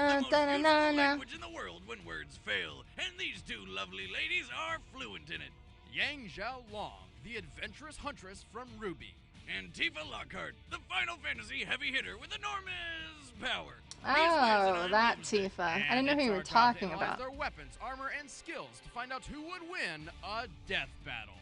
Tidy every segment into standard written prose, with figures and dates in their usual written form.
language in the world when words fail, and these two lovely ladies are fluent in it. Yang Xiaolong, the adventurous huntress from RWBY. And Tifa Lockhart, the Final Fantasy heavy hitter with enormous power. Oh, that Tifa. I didn't know who you were talking about. Their weapons, armor, and skills to find out who would win a death battle.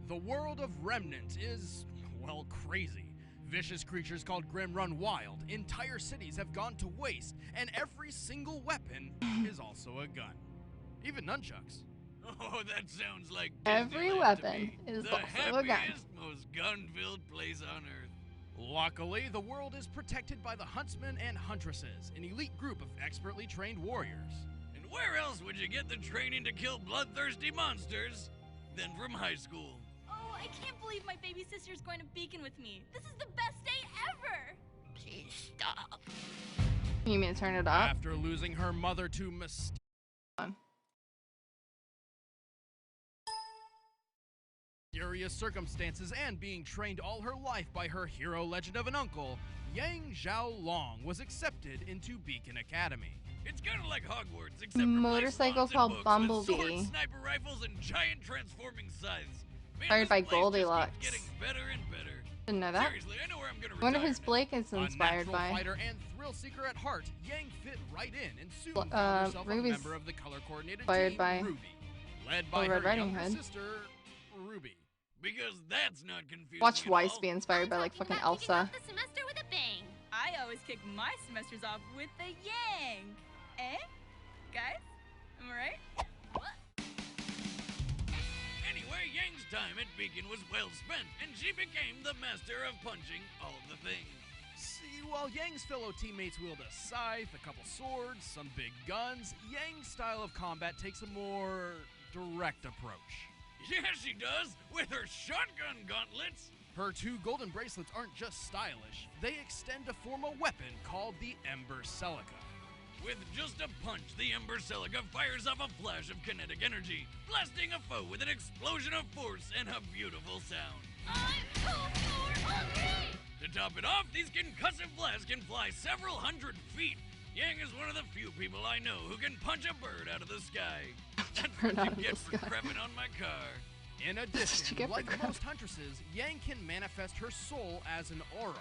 The world of Remnant is, well, crazy. Vicious creatures called Grim run wild, entire cities have gone to waste, and every single weapon is also a gun. Even nunchucks. Oh, that sounds like every weapon is the also a gun. happiest, most gun-filled place on Earth. Luckily, the world is protected by the Huntsmen and Huntresses, an elite group of expertly trained warriors. And where else would you get the training to kill bloodthirsty monsters than from high school? Oh, I can't believe my baby sister's going to Beacon with me. This is the best day ever! Please stop. You mean to turn it up? After losing her mother to mysterious circumstances and being trained all her life by her hero legend of an uncle, Yang Xiaolong was accepted into Beacon Academy. It's kind of like Hogwarts, except for motorcycle called Bumblebee. Swords, sniper rifles, and giant transforming scythes. Inspired by Goldilocks. Getting better and better. Didn't know that. Seriously, I know where I'm gonna I wonder retire who's Blake is inspired by. A by. fighter and thrill seeker at heart, Yang fit right in and soon found herself a member of the color-coordinated team, by RWBY, led by her Red younger Riding Hood. sister, Ruby. Because that's not confusing. Watch at Weiss all. be inspired by like fucking Kicking Elsa. off the semester with a bang. I always kick my semesters off with the yang. Eh? Guys? Am I right? Anyway, Yang's time at Beacon was well spent, and she became the master of punching all the things. See, while Yang's fellow teammates wield a scythe, a couple swords, some big guns, Yang's style of combat takes a more direct approach. Yeah, she does, with her shotgun gauntlets. Her two golden bracelets aren't just stylish, they extend to form a weapon called the Ember Celica. With just a punch, the Ember Celica fires off a flash of kinetic energy, blasting a foe with an explosion of force and a beautiful sound. I'm so hungry. To top it off, these concussive blasts can fly several hundred feet. Yang is one of the few people I know who can punch a bird out of the sky. That's what you get for crapping on my car. In addition, like most huntresses, Yang can manifest her soul as an aura.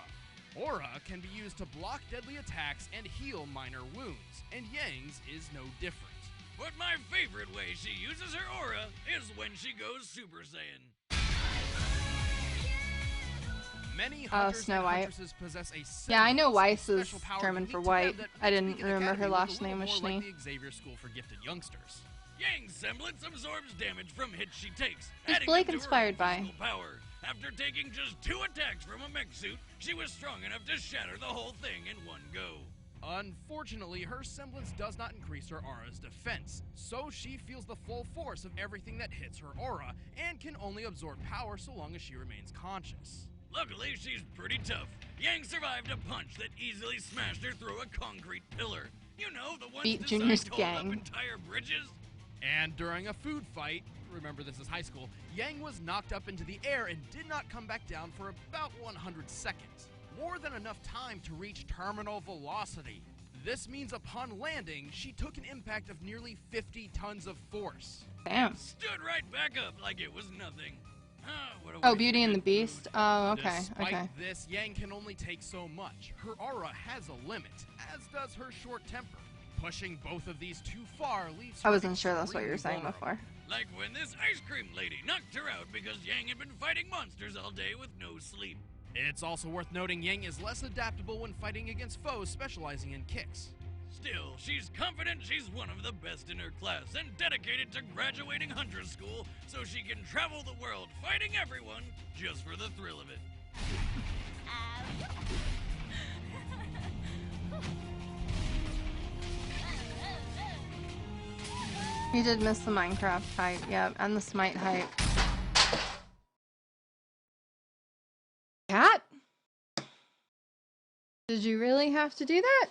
Aura can be used to block deadly attacks and heal minor wounds, and Yang's is no different. But my favorite way she uses her aura is when she goes Super Saiyan. Many hunters Snow and White. huntresses possess a Yeah, I know Weiss is special power German unique for to them white. that I didn't Beacon remember her Academy last was a name was little more Schnee. like the Xavier School for Gifted Youngsters. Yang's semblance absorbs damage from hits she takes, Who's adding Blake into her inspired by? physical power. After taking just 2 attacks from a mech suit, she was strong enough to shatter the whole thing in one go. Unfortunately, her semblance does not increase her aura's defense, so she feels the full force of everything that hits her aura, and can only absorb power so long as she remains conscious. Luckily, she's pretty tough. Yang survived a punch that easily smashed her through a concrete pillar. You know, the ones Beat designed Junior's to hold up gang. entire bridges? And during a food fight, remember this is high school, Yang was knocked up into the air and did not come back down for about 100 seconds. More than enough time to reach terminal velocity. This means upon landing, she took an impact of nearly 50 tons of force. Damn. Stood right back up like it was nothing. What a Oh, waste Beauty of and the good Beast. food. Oh, okay, Despite okay. this, Yang can only take so much. Her aura has a limit, as does her short temper. Pushing both of these too far leaves her I wasn't sure that's what you were extremely saying vulnerable. before. Like when this ice cream lady knocked her out because Yang had been fighting monsters all day with no sleep. It's also worth noting Yang is less adaptable when fighting against foes specializing in kicks. Still, she's confident she's one of the best in her class and dedicated to graduating Huntress School so she can travel the world fighting everyone just for the thrill of it. You did miss the Minecraft hype, yeah, and the Smite hype. Cat? Did you really have to do that?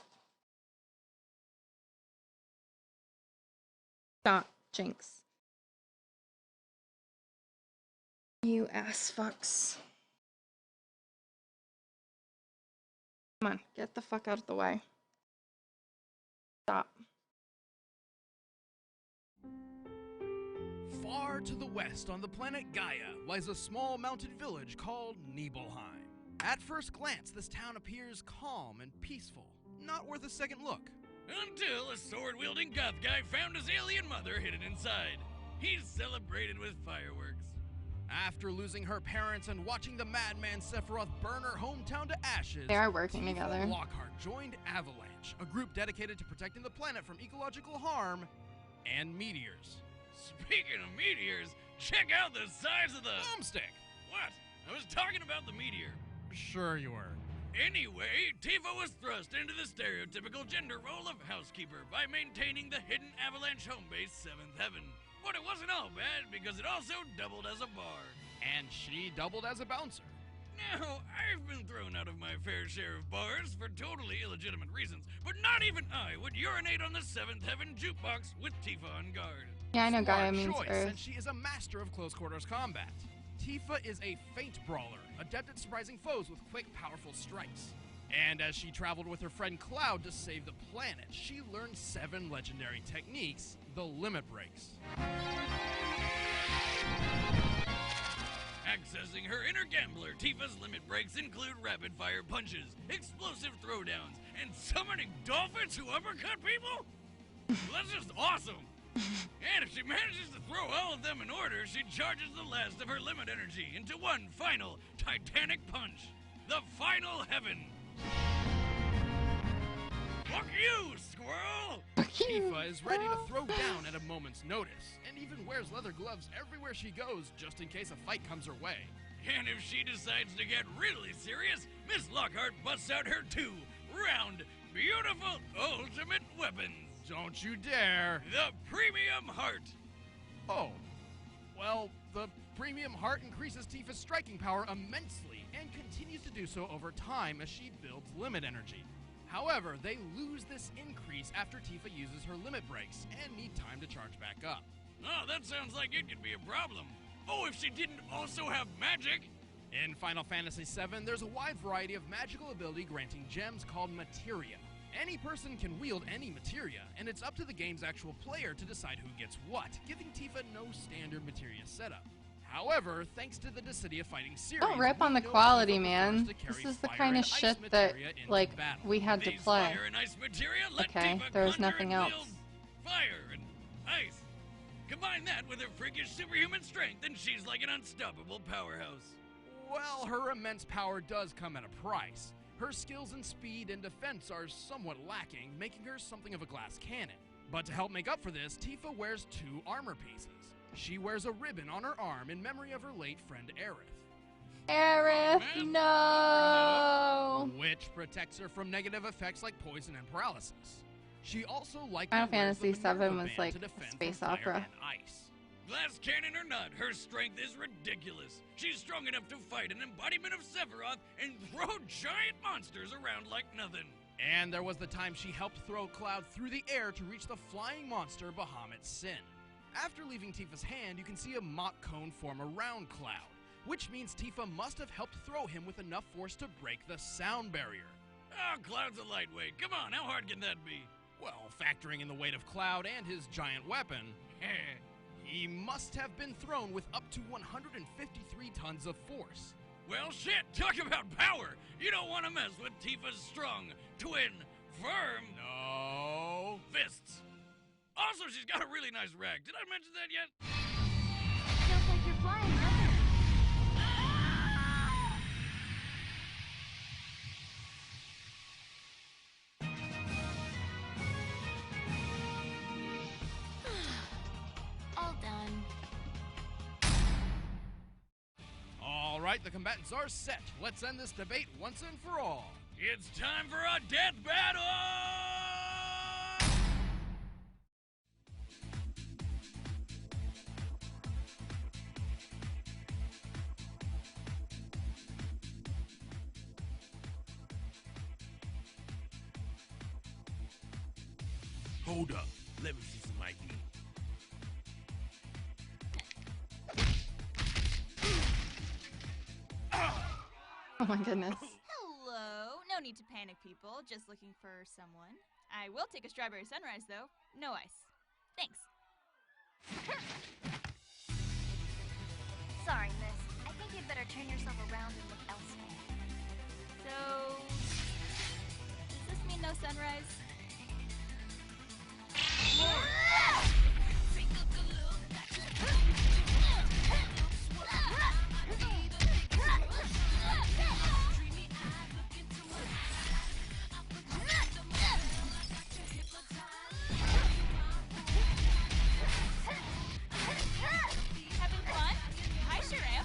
Stop, Jinx. You ass fucks. Come on, get the fuck out of the way. Stop. Far to the west on the planet Gaia lies a small mountain village called Nibelheim. At first glance, this town appears calm and peaceful, not worth a second look. Until a sword-wielding goth guy found his alien mother hidden inside. He's celebrated with fireworks. After losing her parents and watching the madman Sephiroth burn her hometown to ashes, They are working Tifa together. Lockhart joined Avalanche, a group dedicated to protecting the planet from ecological harm and meteors. Speaking of meteors, check out the size of the Boomstick! What? I was talking about the meteor. Sure you were. Anyway, Tifa was thrust into the stereotypical gender role of housekeeper by maintaining the hidden Avalanche home base 7th Heaven. But it wasn't all bad because it also doubled as a bar. And she doubled as a bouncer. Now, I've been thrown out of my fair share of bars for totally illegitimate reasons, but not even I would urinate on the 7th Heaven jukebox with Tifa on guard. Yeah, I know Gaia Smart means choice, Earth. and she is a master of close quarters combat. Tifa is a feint brawler, adept at surprising foes with quick, powerful strikes. And as she traveled with her friend Cloud to save the planet, she learned 7 legendary techniques, the limit breaks. Accessing her inner gambler, Tifa's limit breaks include rapid-fire punches, explosive throwdowns, and summoning dolphins who uppercut people? Well, that's just awesome! And if she manages to throw all of them in order, she charges the last of her limit energy into one final titanic punch. The Final Heaven. Fuck you, squirrel! Tifa is ready to throw down at a moment's notice, and even wears leather gloves everywhere she goes just in case a fight comes her way. And if she decides to get really serious, Miss Lockhart busts out her 2 round, beautiful ultimate weapons. Don't you dare! The Premium Heart. Oh, well, the Premium Heart increases Tifa's striking power immensely and continues to do so over time as she builds limit energy. However, they lose this increase after Tifa uses her limit breaks and need time to charge back up. Oh, that sounds like it could be a problem. Oh, if she didn't also have magic. In Final Fantasy VII, there's a wide variety of magical ability granting gems called materia. Any person can wield any materia, and it's up to the game's actual player to decide who gets what, giving Tifa no standard materia setup. However, thanks to the Dissidia Fighting series, Don't rip on the we know quality, Tifa man. prefers to This carry is the fire kind of and ice shit that, materia into like, battle. we had to These play. fire and ice materia let Okay, Tifa there's conjure nothing and else. wield fire and ice. Combine that with her freakish superhuman strength, and she's like an unstoppable powerhouse. Well, her immense power does come at a price. Her skills in speed and defense are somewhat lacking, making her something of a glass cannon. But to help make up for this, Tifa wears 2 armor pieces. She wears a ribbon on her arm in memory of her late friend Aerith, Aerith, man. no! which protects her from negative effects like poison and paralysis. She also likely Final wears the Fantasy VII Minerva was band like to a defend space from fire opera. and ice. Glass cannon or not, her strength is ridiculous. She's strong enough to fight an embodiment of Sephiroth and throw giant monsters around like nothing. And there was the time she helped throw Cloud through the air to reach the flying monster Bahamut Sin. After leaving Tifa's hand, you can see a Mach cone form around Cloud, which means Tifa must have helped throw him with enough force to break the sound barrier. Oh, Cloud's a lightweight. Come on, how hard can that be? Well, factoring in the weight of Cloud and his giant weapon, he must have been thrown with up to 153 tons of force. Well, shit, talk about power. You don't want to mess with Tifa's strong, twin, firm No. fists. Also, she's got a really nice rag. Did I mention that yet? Feels like you're flying, doesn't it? All done. All right, the combatants are set. Let's end this debate once and for all. It's time for a death battle! Hold up. Let me see some ID. Oh my goodness. Hello. No. need to panic, people. Just looking for someone. I will take a strawberry sunrise, though. No ice. Thanks. Sorry, miss. I think you'd better turn yourself around and look elsewhere. So, does this mean no sunrise? Having fun? I sure am.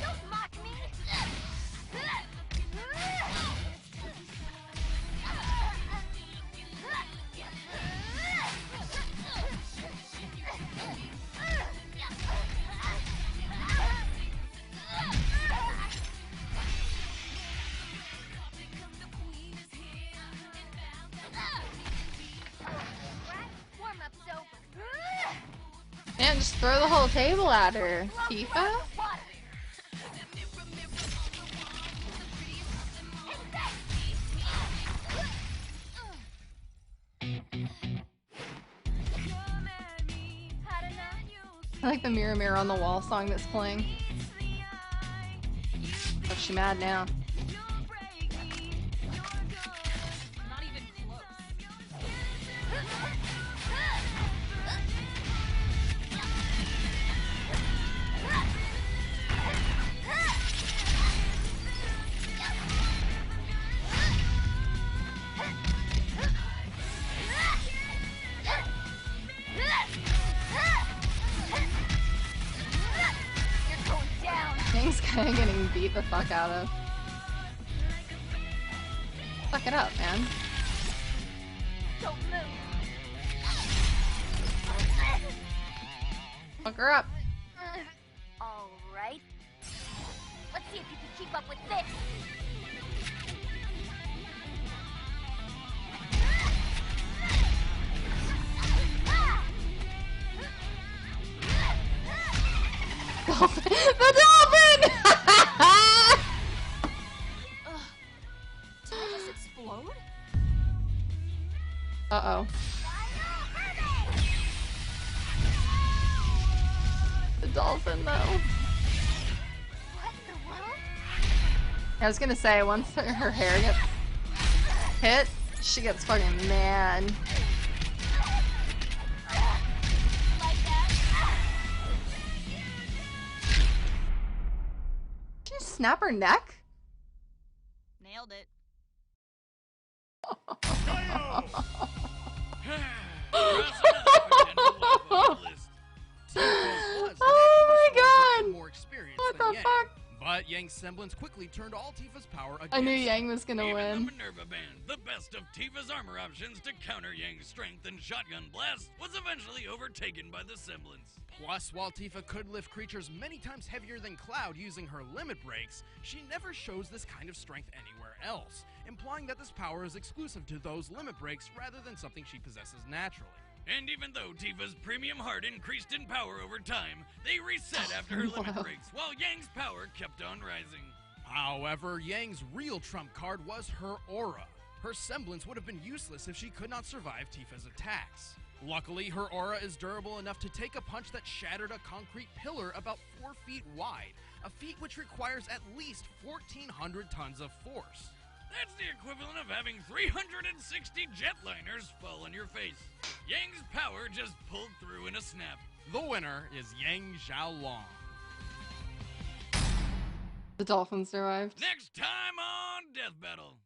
Don't mock me! Warm-up's over. Man, just throw the whole table at her, Tifa. I like the Mirror Mirror on the Wall song that's playing. Oh, she mad now. Not even close. You're going down. Yang's kinda getting beat the fuck out of. Fuck it up, man. Don't move. Fuck her up. All right. Let's see if you can keep up with this. Dolphin! The dolphin! Did I just explode? Uh-oh. The dolphin, though. What in the world? I was gonna say, once her hair gets hit, she gets fucking mad. Like that? Did you snap her neck? Nailed it. Oh my god! More experience What than the Yang. fuck? But Yang's semblance quickly turned all Tifa's power against I knew Yang was gonna Even win. the Minerva Band, the best of Tifa's armor options to counter Yang's strength and shotgun blast, was eventually overtaken by the semblance. Plus, while Tifa could lift creatures many times heavier than Cloud using her limit breaks, she never shows this kind of strength anywhere else, implying that this power is exclusive to those limit breaks rather than something she possesses naturally. And even though Tifa's premium heart increased in power over time, they reset after her limit Wow. breaks, while Yang's power kept on rising. However, Yang's real trump card was her aura. Her semblance would have been useless if she could not survive Tifa's attacks. Luckily, her aura is durable enough to take a punch that shattered a concrete pillar about 4 feet wide, a feat which requires at least 1,400 tons of force. That's the equivalent of having 360 jetliners fall on your face. Yang's power just pulled through in a snap. The winner is Yang Xiaolong. The dolphin survived. Next time on Death Battle.